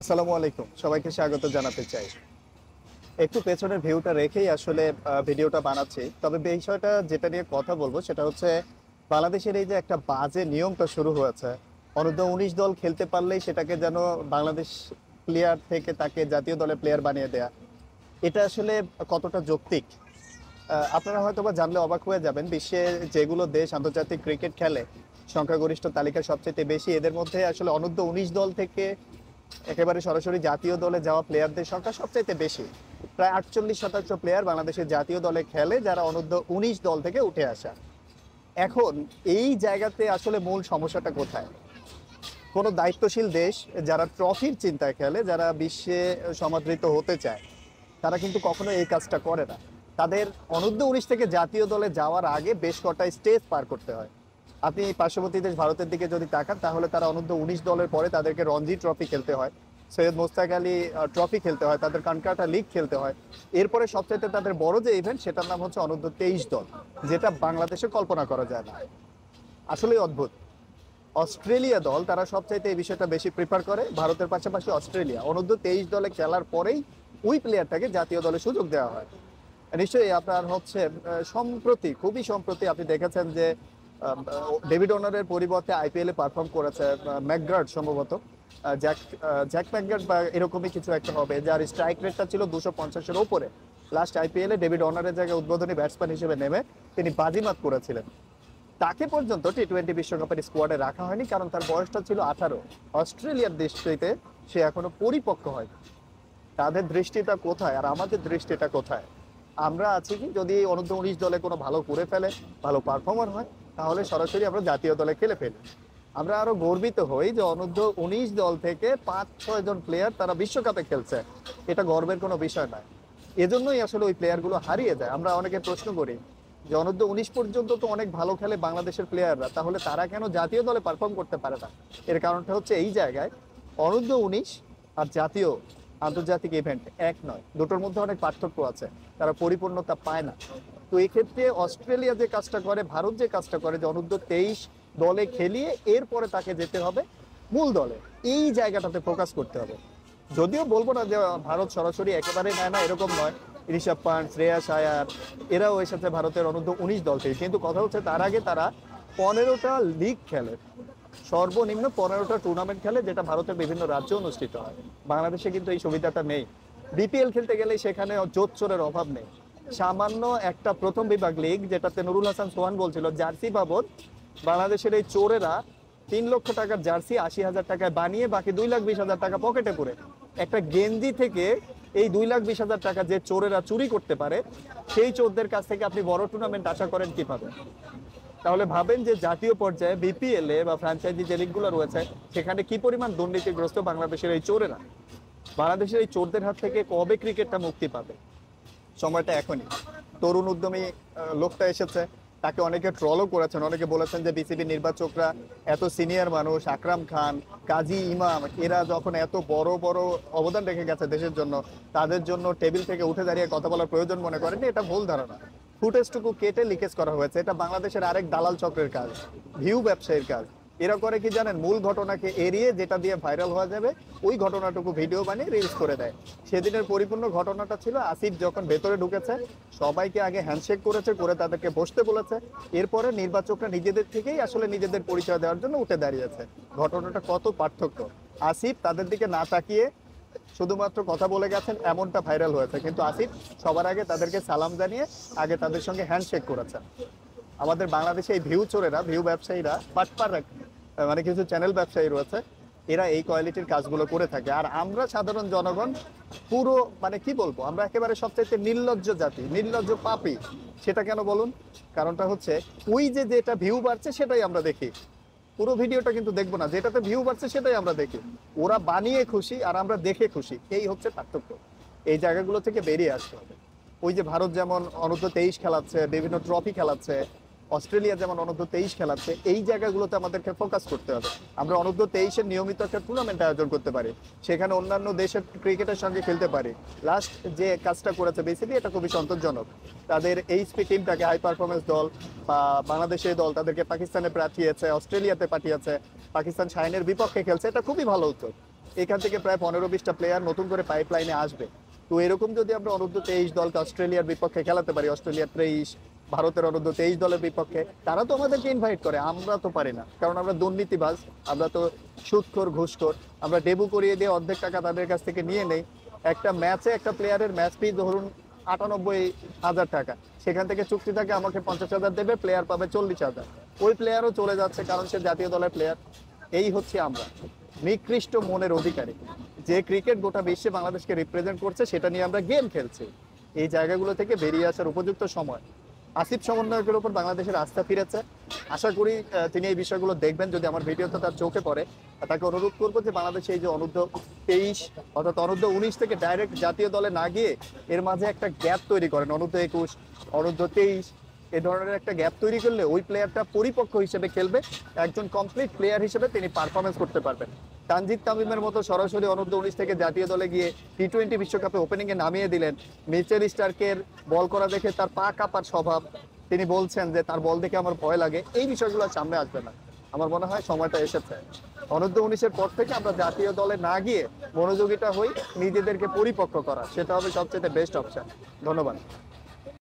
আসসালামু আলাইকুম, সবাইকে স্বাগত জানাতে চাই। একটু পেছনের ভিউটা রেখেই আসলে ভিডিওটা বানাচ্ছি। তবে বিষয়টা যেটা নিয়ে কথা বলবো সেটা হচ্ছে বাংলাদেশের এই যে একটা বাজে নিয়মটা শুরু হয়েছে, অনূর্ধ্ব ১৯ দল খেলতে পারলেই সেটাকে যেন বাংলাদেশ প্লেয়ার থেকে তাকে জাতীয় দলের প্লেয়ার বানিয়ে দেয়া। এটা আসলে কতটা যৌক্তিক? আপনারা হয়তোবা জানলে অবাক হয়ে যাবেন। বিশ্বে যেগুলো দেশ আন্তর্জাতিক ক্রিকেট খেলে সংখ্যাগরিষ্ঠ তালিকা সবচেয়ে বেশি, এদের মধ্যে আসলে অনূর্ধ্ব ১৯ দল থেকে একেবারে সরাসরি জাতীয় দলে যাওয়া প্লেয়ারদের সংখ্যা সবচাইতে বেশি। প্রায় ৪৮% প্লেয়ার বাংলাদেশের জাতীয় দলে খেলে যারা অনূর্ধ্ব ১৯ দল থেকে উঠে আসা। এখন এই জায়গাতে আসলে মূল সমস্যাটা কোথায়? কোনো দায়িত্বশীল দেশ যারা ট্রফির চিন্তায় খেলে, যারা বিশ্বে সমাদৃত হতে চায়, তারা কিন্তু কখনো এই কাজটা করে না। তাদের অনূর্ধ্ব ১৯ থেকে জাতীয় দলে যাওয়ার আগে বেশ কটা স্টেজ পার করতে হয়। আপনি এই পার্শ্ববর্তী দেশ ভারতের দিকে যদি তাকান, তাহলে তারা অনূর্ধ্ব ১৯ দলের পরে তাদেরকে রঞ্জি ট্রফি খেলতে হয়, সৈয়দ মোস্তাক আলী ট্রফি খেলতে হয়, তাদের কানকাটা লিগ খেলতে হয়। এরপরে সবচাইতে তাদের বড় যে ইভেন্ট, সেটার নাম হচ্ছে অনূর্ধ্ব ২৩ দল, যেটা বাংলাদেশে কল্পনা করা যায় না। আসলেই অদ্ভুত। অস্ট্রেলিয়া দল তারা সবচাইতে এই বিষয়টা বেশি প্রিফার করে। ভারতের পাশাপাশি অস্ট্রেলিয়া অনূর্ধ্ব ২৩ দলে খেলার পরেই ওই প্লেয়ারটাকে জাতীয় দলে সুযোগ দেওয়া হয়। নিশ্চয়ই আপনার হচ্ছে সম্প্রতি, খুবই সম্প্রতি আপনি দেখেছেন যে ডেভিড ওয়ার্নারের পরিবর্তে আইপিএল এ পারফর্ম করেছে ম্যাকগার্ড, সম্ভবত জ্যাক জ্যাক ম্যাকগার্ড বা এরকমই কিছু একটা হবে, যার স্ট্রাইক রেটটা ছিল ২৫০-এর ওপরে। লাস্ট আইপিএল এ ডেভিড ওয়ার্নারের জায়গায় উদ্বোধনী ব্যাটসম্যান হিসেবে নেমে তিনি বাজিমাত করেছিলেন। তাকে পর্যন্ত টি-20 বিশ্বকাপের স্কোয়াডে রাখা হয়নি, কারণ তার বয়সটা ছিল 18। অস্ট্রেলিয়ার দৃষ্টিতে সে এখনো পরিপক্ক হয়নি। তাদের দৃষ্টিটা কোথায় আর আমাদের দৃষ্টিটা কোথায়? আমরা আছি কি, যদি অনূর্ধ্ব ১৯ দলে কোনো ভালো করে ফেলে, ভালো পারফর্মার হয়, তাহলে সরাসরি আমরা জাতীয় দলে খেলে ফেলি। আমরা আরো গর্বিত হই যে অনূর্ধ্ব ১৯ দল থেকে ৫-৬ জন প্লেয়ার তারা বিশ্বকাপে খেলছে। এটা গর্বের কোনো বিষয় নয়। এজন্যই আসলে ওই প্লেয়ারগুলো হারিয়ে যায়। আমরা অনেকে প্রশ্ন করি যে অনূর্ধ্ব ১৯ পর্যন্ত তো অনেক ভালো খেলে বাংলাদেশের প্লেয়াররা, তাহলে তারা কেন জাতীয় দলে পারফর্ম করতে পারে না? এর কারণটা হচ্ছে এই জায়গায়, অনূর্ধ্ব ১৯ আর জাতীয় আন্তর্জাতিক ইভেন্ট এক নয়, দুটোর মধ্যে অনেক পার্থক্য আছে। তারা পরিপূর্ণতা পায় না। তো এই ক্ষেত্রে অস্ট্রেলিয়া যে কাজটা করে, ভারত যে কাজটা করে, যে অনূর্ধ্ব ২৩ দলে খেলিয়ে এরপরে তাকে যেতে হবে মূল দলে, এই জায়গাটাতে ফোকাস করতে হবে। যদিও বলবো না যে ভারত সরাসরি একেবারে নেয় না, এরকম নয়। ঋষভ পান্ট, শ্রেয়াস আয়ার এরাও এসেছে ভারতের অনূর্ধ্ব ১৯ দল থেকে। কিন্তু কথা হচ্ছে তার আগে তারা ১৫টা লিগ খেলে, সর্বনিম্ন ১৫টা টুর্নামেন্ট খেলে, যেটা ভারতের বিভিন্ন রাজ্যে অনুষ্ঠিত হয়। বাংলাদেশে কিন্তু এই সুবিধাটা নেই। বিপিএল খেলতে গেলে সেখানে জোচ্চোরের অভাব নেই। সামান্য একটা প্রথম বিভাগ লিগ, যেটাতে নুরুল হাসান সোহান বলছিল জার্সি বাবদ বাংলাদেশের এই চোরেরা ৩ লক্ষ টাকার জার্সি ৮০,০০০ টাকায় বানিয়ে বাকি ২,২০,০০০ টাকা পকেটে করে, একটা গেঞ্জি থেকে এই ২,২০,০০০ টাকা যে চোরেরা চুরি করতে পারে, সেই চোরদের কাছ থেকে আপনি বড় টুর্নামেন্ট আশা করেন কিভাবে? তাহলে ভাবেন যে জাতীয় পর্যায়ে বিপিএল এ বা ফ্র্যাঞ্চাইজি যে লিগগুলো রয়েছে, সেখানে কি পরিমাণ দুর্নীতিগ্রস্ত বাংলাদেশের এই চোরেরা। বাংলাদেশের এই চোরদের হাত থেকে কবে ক্রিকেটটা মুক্তি পাবে? সময়টা এখনই। তরুণ উদ্যমী লোকটা এসেছে, তাকে অনেকে ট্রলও করেছেন, অনেকে বলেছেন যে বিসিবি নির্বাচকরা এত সিনিয়র মানুষ, আকরাম খান, কাজী ইমাম, এরা যখন এত বড় বড় অবদান রেখে গেছে দেশের জন্য, তাদের জন্য টেবিল থেকে উঠে দাঁড়িয়ে কথা বলার প্রয়োজন মনে করেনি। এটা ভুল ধারণা। ফুটেজটুকু কেটে লিকেজ করা হয়েছে। এটা বাংলাদেশের আরেক দালাল চক্রের কাজ, ভিউ ব্যবসায়ীর কাজ। এরা করে কি জানেন? মূল ঘটনাকে এড়িয়ে যেটা দিয়ে ভাইরাল হওয়া যাবে, ওই ঘটনাটুকু ভিডিও বানিয়ে রিলস করে দেয়। সেদিনের পরিপূর্ণ ঘটনাটা ছিল আসিফ যখন ভেতরে ঢুকেছে, সবাইকে আগে হ্যান্ডশেক করেছে, করে তাদেরকে বসতে বলেছে। এরপরে নির্বাচকরা নিজেদের থেকেই আসলে নিজেদের পরিচয় দেওয়ার জন্য উঠে দাঁড়িয়েছে। ঘটনাটা কত পার্থক্য! আসিফ তাদের দিকে না তাকিয়ে শুধুমাত্র কথা বলে গেছেন, এমনটা ভাইরাল হয়েছে। কিন্তু আসিফ সবার আগে তাদেরকে সালাম জানিয়ে আগে তাদের সঙ্গে হ্যান্ডশেক করেছেন। আমাদের বাংলাদেশে এই ভিউ চোরেরা, ভিউ ব্যবসায়ীরা, বাটপার, মানে কিছু চ্যানেল ব্যবসায়ী রয়েছে, এরা এই কোয়ালিটির কাজগুলো করে থাকে। আর আমরা সাধারণ জনগণ পুরো, মানে কি বলবো, আমরা একেবারে সবচাইতে নির্লজ্জ জাতি, নির্লজ্জ পাপী। সেটা কেন বলুন? কারণটা হচ্ছে ওই যে যেটা ভিউ বাড়ছে সেটাই আমরা দেখি, পুরো ভিডিওটা কিন্তু দেখবো না। যেটাতে ভিউ বাড়ছে সেটাই আমরা দেখি। ওরা বানিয়ে খুশি আর আমরা দেখে খুশি, এই হচ্ছে পার্থক্য। এই জায়গাগুলো থেকে বেরিয়ে আসতে হবে। ওই যে ভারত যেমন অনূর্ধ্ব ২৩ খেলাচ্ছে, বিভিন্ন ট্রফি খেলাচ্ছে, অস্ট্রেলিয়া যেমন অনূর্ধ্ব ২৩ খেলাচ্ছে, এই জায়গাগুলোতে আমাদেরকে ফোকাস করতে হবে। আমরা অনূর্ধ্ব ২৩-এর নিয়মিত একটা টুর্নামেন্ট আয়োজন করতে পারি, সেখানে অন্যান্য দেশের ক্রিকেটের সঙ্গে খেলতে পারি। লাস্ট যে কাজটা করেছে বিসিবি, এটা খুবই সন্তোষজনক। তাদের এইচপি টিমটাকে, হাই পারফরমেন্স দল বা বাংলাদেশের দল, তাদেরকে পাকিস্তানে পাঠিয়েছে, অস্ট্রেলিয়াতে পাঠিয়েছে, পাকিস্তান শাহিনের বিপক্ষে খেলছে, এটা খুবই ভালো উদ্যোগ। এখান থেকে প্রায় 15-20টা প্লেয়ার নতুন করে পাইপলাইনে আসবে। তো এরকম যদি আমরা অনূর্ধ্ব 23 দলকে অস্ট্রেলিয়ার বিপক্ষে খেলাতে পারি, অস্ট্রেলিয়ার 23, ভারতের অনূর্ধ্ব 23 দলের বিপক্ষে, তারা তো আমাদেরকে ইনভাইট করে, আমরা তো পারি না, কারণ আমরা দুর্নীতিবাজ, আমরা তো সুদখোর ঘুষখোর। আমরা ডেবু করিয়ে দিয়ে অর্ধেক টাকা তাদের কাছ থেকে নিয়ে নেই। একটা ম্যাচে একটা প্লেয়ারের ম্যাচ ফি ধরুন 98,000 টাকা, সেখান থেকে চুক্তি থাকে আমাকে 50,000 দেবে, প্লেয়ার পাবে 40,000। ওই প্লেয়ারও চলে যাচ্ছে কারণ সে জাতীয় দলের প্লেয়ার। এই হচ্ছে আমরা, নিকৃষ্ট মনের অধিকারী। যে ক্রিকেট গোটা বিশ্বে বাংলাদেশকে রিপ্রেজেন্ট করছে সেটা নিয়ে আমরা গেম খেলছি। এই জায়গাগুলো থেকে বেরিয়ে আসার উপযুক্ত সময়। আসিফ সমন্বয়কের উপর বাংলাদেশের আস্থা ফিরেছে। আশা করি তিনি এই বিষয়গুলো দেখবেন, যদি আমার ভিডিওতে তার চোখে পড়ে। তাকে অনুরোধ করবো যে বাংলাদেশে এই যে অনূর্ধ্ব 23 অর্থাৎ অনূর্ধ্ব 19 থেকে ডাইরেক্ট জাতীয় দলে না গিয়ে এর মাঝে একটা গ্যাপ তৈরি করেন। অনূর্ধ্ব 21, অনূর্ধ্ব 23 এ ধরনের একটা গ্যাপ তৈরি করলে ওই প্লেয়ারটা পরিপক্ক হিসেবে খেলবে, একজন কমপ্লিট প্লেয়ার হিসেবে তিনি পারফরমেন্স করতে পারবেন। তানজিদ তামিমের মতো সরাসরি অনূর্ধ্ব 19 থেকে জাতীয় দলে গিয়ে টি-20 বিশ্বকাপে ওপেনিংয়ে নামিয়ে দিলেন। মিচেল স্টার্কের বল করা দেখে তার পা কাঁপার স্বভাব, তিনি বলছেন যে তার বল দেখে আমার ভয় লাগে, এই বিষয়গুলো সামনে আসবে না। আমার মনে হয় সময়টা এসেছে অনূর্ধ্ব 19-এর পর থেকে আমরা জাতীয় দলে না গিয়ে মনোযোগীটা হই নিজেদেরকে পরিপক্ক করা, সেটা হবে সবচেয়ে বেস্ট অপশন। ধন্যবাদ।